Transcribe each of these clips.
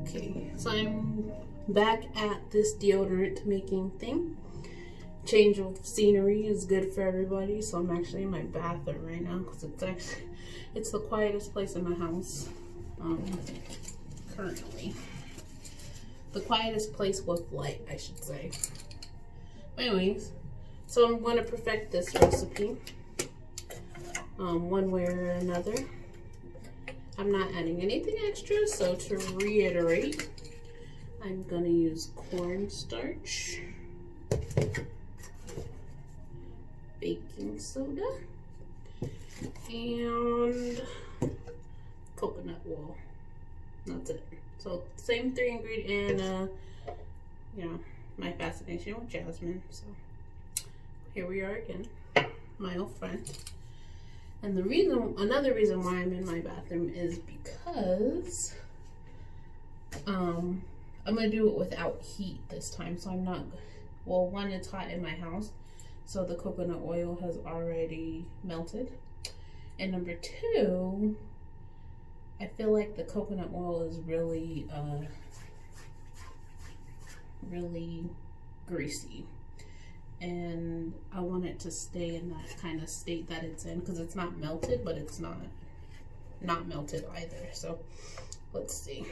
Okay, so I'm back at this deodorant making thing. Change of scenery is good for everybody, so I'm actually in my bathroom right now because it's the quietest place in my house currently. The quietest place with light, I should say. Anyways, so I'm going to perfect this recipe one way or another. I'm not adding anything extra, so to reiterate, I'm going to use cornstarch, baking soda, and coconut oil. That's it. So same three ingredients, and you know, my fascination with jasmine. So here we are again, my old friend. And another reason why I'm in my bathroom is because I'm gonna do it without heat this time. So I'm not, well, one, it's hot in my house, so the coconut oil has already melted. And number two, I feel like the coconut oil is really greasy. And I want it to stay in that kind of state that it's in, because it's not melted, but it's not melted either. So let's see.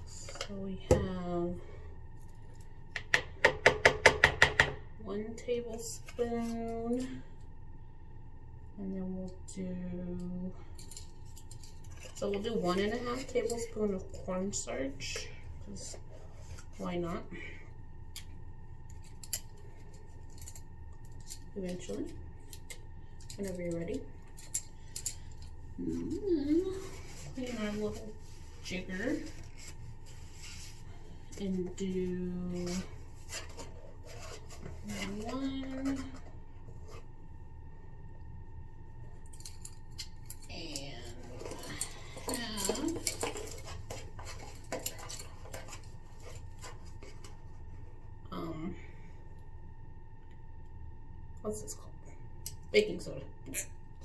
So we have 1 tablespoon, and then we'll do 1.5 tablespoons of cornstarch, because why not? Eventually, whenever you're ready. Clean our little jigger and do 1 and what's this called? Baking soda.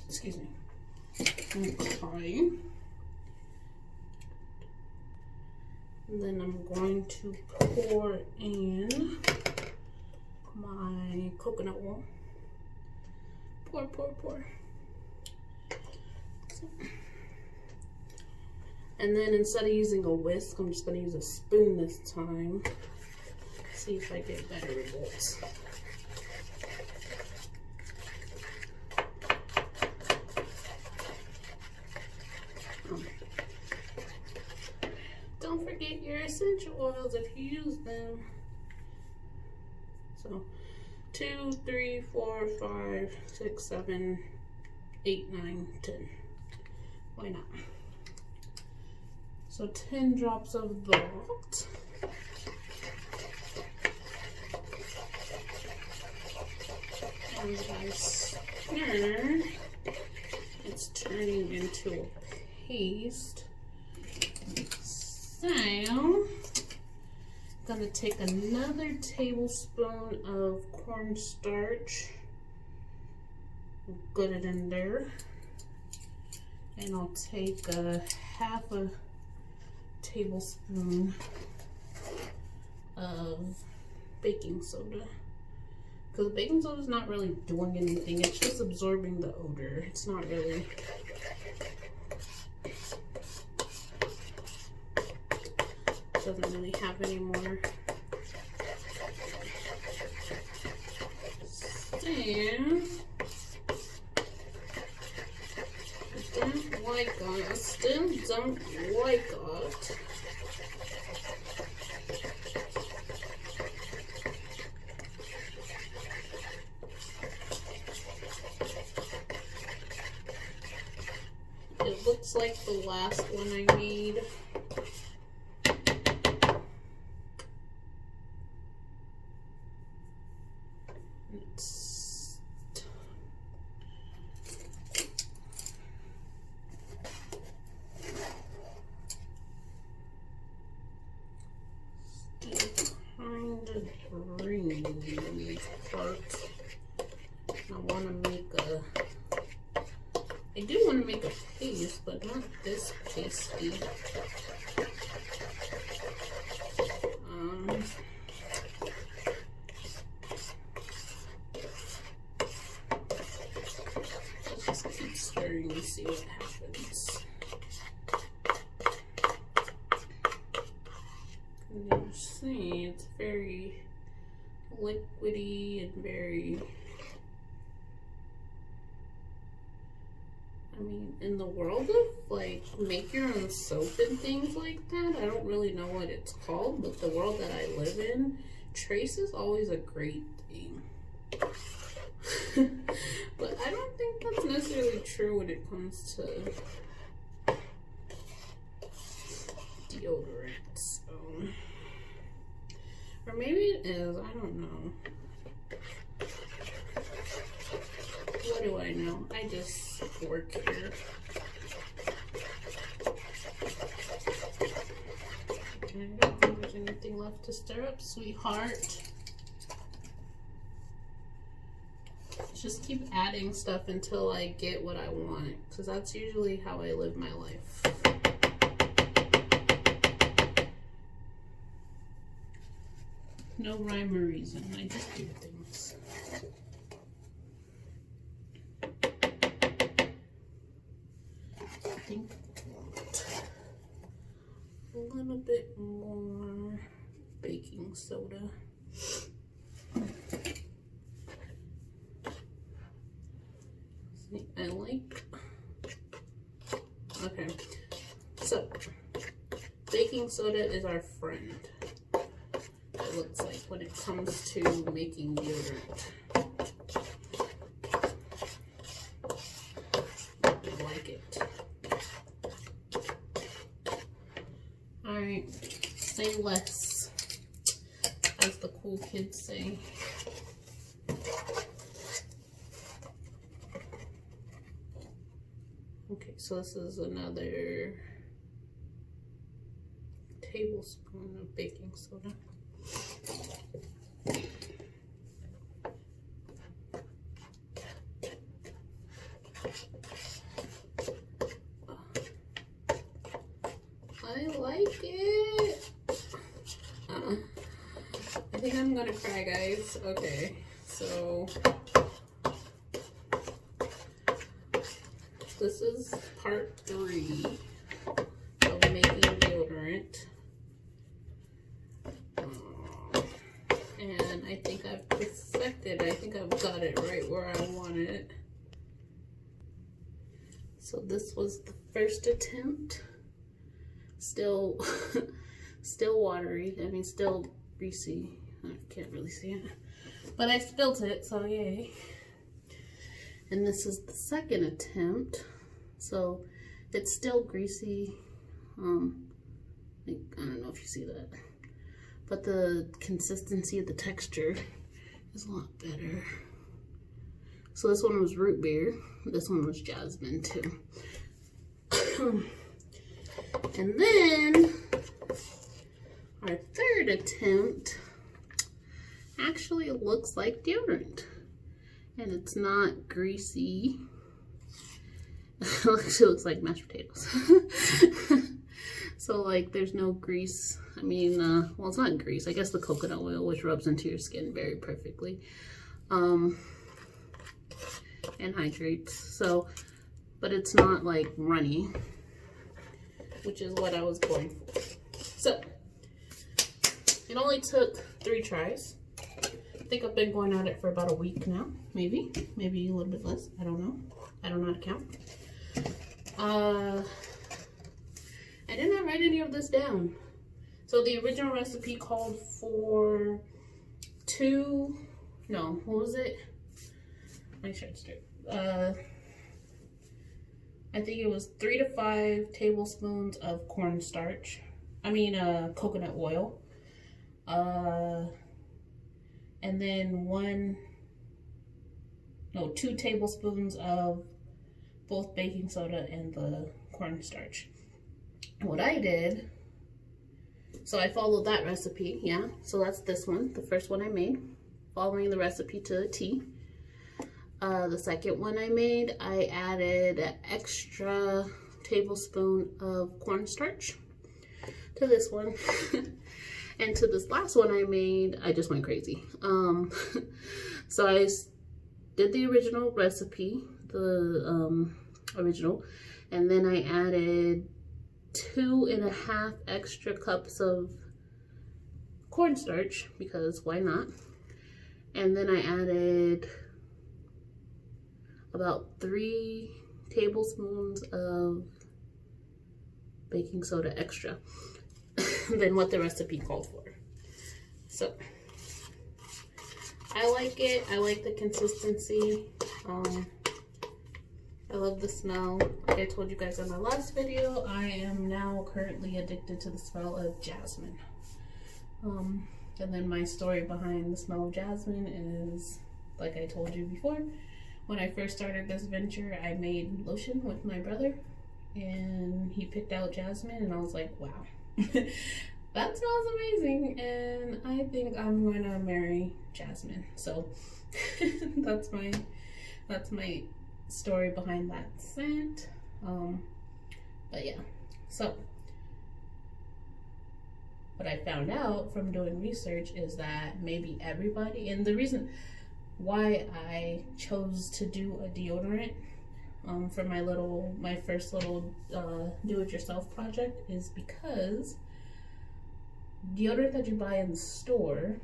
Excuse me. Okay. And then I'm going to pour in my coconut oil. Pour. And then instead of using a whisk, I'm just going to use a spoon this time. See if I get better results. Don't forget your essential oils if you use them. So 2, 3, 4, 5, 6, 7, 8, 9, 10. Why not? So 10 drops of that. And as I stir, it's turning into a paste. So I'm gonna take another tablespoon of cornstarch, put it in there, and I'll take half a tablespoon of baking soda, because baking soda is not really doing anything, it's just absorbing the odor. It's not really doesn't really have any more. Still don't like it. It looks like the last one I made. Green part. I do want to make a paste, but not this pasty. liquidy and very, I mean, in the world of like make your own soap and things like that, I don't really know what it's called, but the world that I live in, trace is always a great thing. But I don't think that's necessarily true when it comes to deodorant. So, or maybe it is, I don't know. What do I know? I just work here. I don't think there's anything left to stir up, sweetheart. Just keep adding stuff until I get what I want, because that's usually how I live my life. No rhyme or reason, I just do things. I think a little bit more baking soda. I like, okay, so baking soda is our friend, it looks like, when it comes to making deodorant. I like it. Alright, say less, as the cool kids say. Okay, so this is another tablespoon of baking soda. I like it. I think I'm gonna cry, guys. Okay, so this is part 3 of making deodorant. And I think I've perfected, I think I've got it right where I want it. So this was the first attempt. Still, still watery, I mean still greasy. I can't really see it. But I spilled it, so yay. And this is the second attempt, so it's still greasy. I don't know if you see that, but the consistency of the texture is a lot better. So this one was root beer, this one was jasmine too. And then our third attempt actually looks like deodorant. And it's not greasy. It actually looks like mashed potatoes. So like there's no grease. I mean, well, it's not grease. I guess the coconut oil, which rubs into your skin very perfectly. And hydrates. So, but it's not like runny, which is what I was going for. So, it only took 3 tries. I think I've been going at it for about a week now, maybe a little bit less. I don't know. I don't know how to count. I did not write any of this down. So the original recipe called for 2, no, what was it? Make sure it's straight. I think it was 3 to 5 tablespoons of cornstarch. I mean, coconut oil. And then 2 tablespoons of both baking soda and the cornstarch. What I did, so I followed that recipe, yeah. So that's this one, the first one I made, following the recipe to a T. The second one I made, I added an extra tablespoon of cornstarch to this one. And to this last one I made, I just went crazy. So I did the original recipe, the original, and then I added 2.5 extra cups of cornstarch, because why not? And then I added about 3 tablespoons of baking soda extra than what the recipe called for. So I like it. I like the consistency. I love the smell. Like I told you guys in my last video, I am now currently addicted to the smell of jasmine. And then my story behind the smell of jasmine is, like I told you before, when I first started this venture, I made lotion with my brother, and he picked out jasmine, and I was like, wow, that smells amazing, and I think I'm going to marry jasmine. So that's my story behind that scent. But yeah, so what I found out from doing research is that maybe everybody, and the reason why I chose to do a deodorant for my first little do-it-yourself project is because deodorant that you buy in the store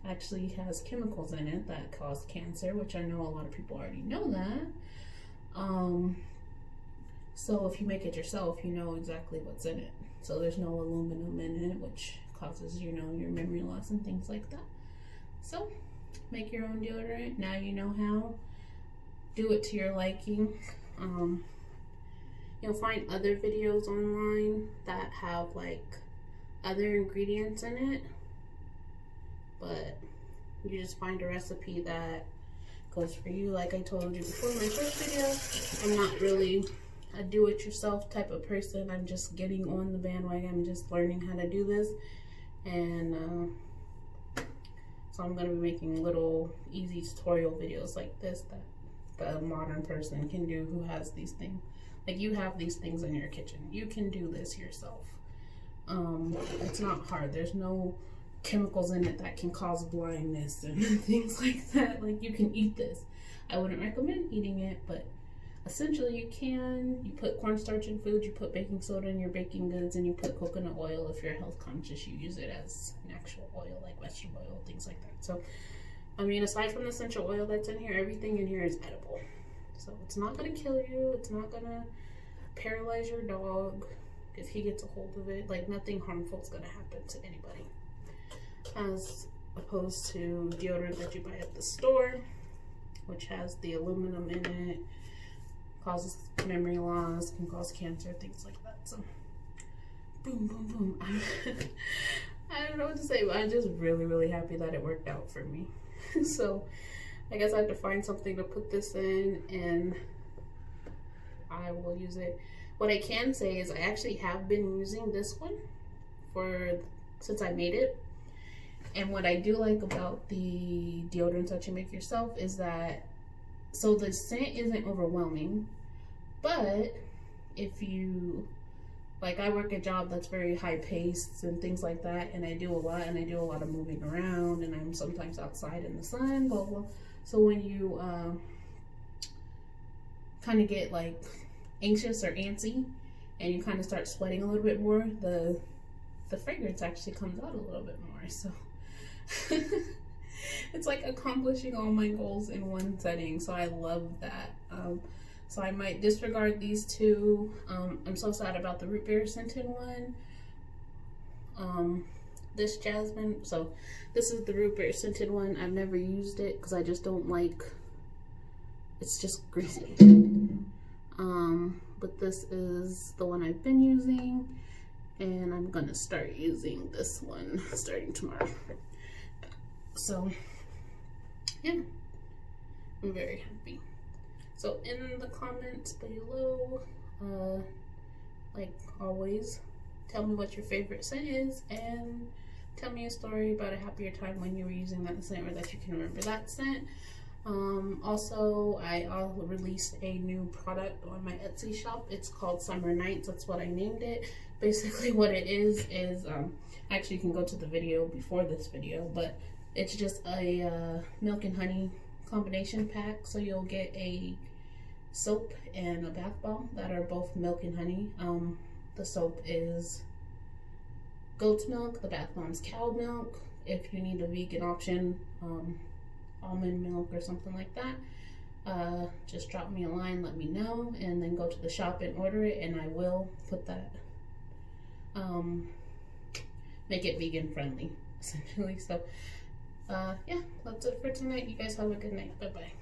actually has chemicals in it that cause cancer, which I know a lot of people already know that. So if you make it yourself, you know exactly what's in it. So there's no aluminum in it, which causes, you know, your memory loss and things like that. So make your own deodorant. Now you know how. Do it to your liking. You'll find other videos online that have like other ingredients in it, but you just find a recipe that goes for you. Like I told you before in my first video, I'm not really a do-it-yourself type of person. I'm just getting on the bandwagon. I'm just learning how to do this, and so I'm going to be making little easy tutorial videos like this that the modern person can do who has these things. Like, you have these things in your kitchen. You can do this yourself. It's not hard. There's no chemicals in it that can cause blindness and things like that. Like, you can eat this. I wouldn't recommend eating it, but essentially you can. You put cornstarch in food, you put baking soda in your baking goods, and you put coconut oil. If you're health conscious, you use it as an actual oil, like vegetable oil, things like that. So, I mean, aside from the essential oil that's in here, everything in here is edible. So it's not going to kill you. It's not going to paralyze your dog if he gets a hold of it. Like, nothing harmful is going to happen to anybody. As opposed to deodorant that you buy at the store, which has the aluminum in it, causes memory loss, can cause cancer, things like that. So, boom, boom, boom. I don't know what to say, but I'm just really, really happy that it worked out for me. So, I guess I have to find something to put this in, and I will use it. What I can say is I actually have been using this one since I made it. And what I do like about the deodorants that you make yourself is that, so the scent isn't overwhelming, but if you, like, I work a job that's very high paced and things like that, and I do a lot of moving around, and I'm sometimes outside in the sun, blah, blah. So when you kind of get like anxious or antsy and you kind of start sweating a little bit more, the fragrance actually comes out a little bit more. So it's like accomplishing all my goals in one setting. So I love that. So I might disregard these two. I'm so sad about the root beer scented one. This jasmine, so this is the root beer scented one. I've never used it because I just don't like, it's just greasy. But this is the one I've been using, and I'm gonna start using this one starting tomorrow. So yeah, I'm very happy. So in the comments below, like always, tell me what your favorite scent is, and tell me a story about a happier time when you were using that scent, or that you can remember that scent. Also, I released a new product on my Etsy shop. It's called Summer Nights. That's what I named it. Basically what it is actually you can go to the video before this video, but it's just a milk and honey combination pack. So you'll get a soap and a bath bomb that are both milk and honey. The soap is goat's milk, the bath bomb's cow milk. If you need a vegan option, almond milk or something like that, just drop me a line, let me know, and then go to the shop and order it, and I will put that, make it vegan friendly, essentially. So, yeah, that's it for tonight. You guys have a good night. Bye-bye.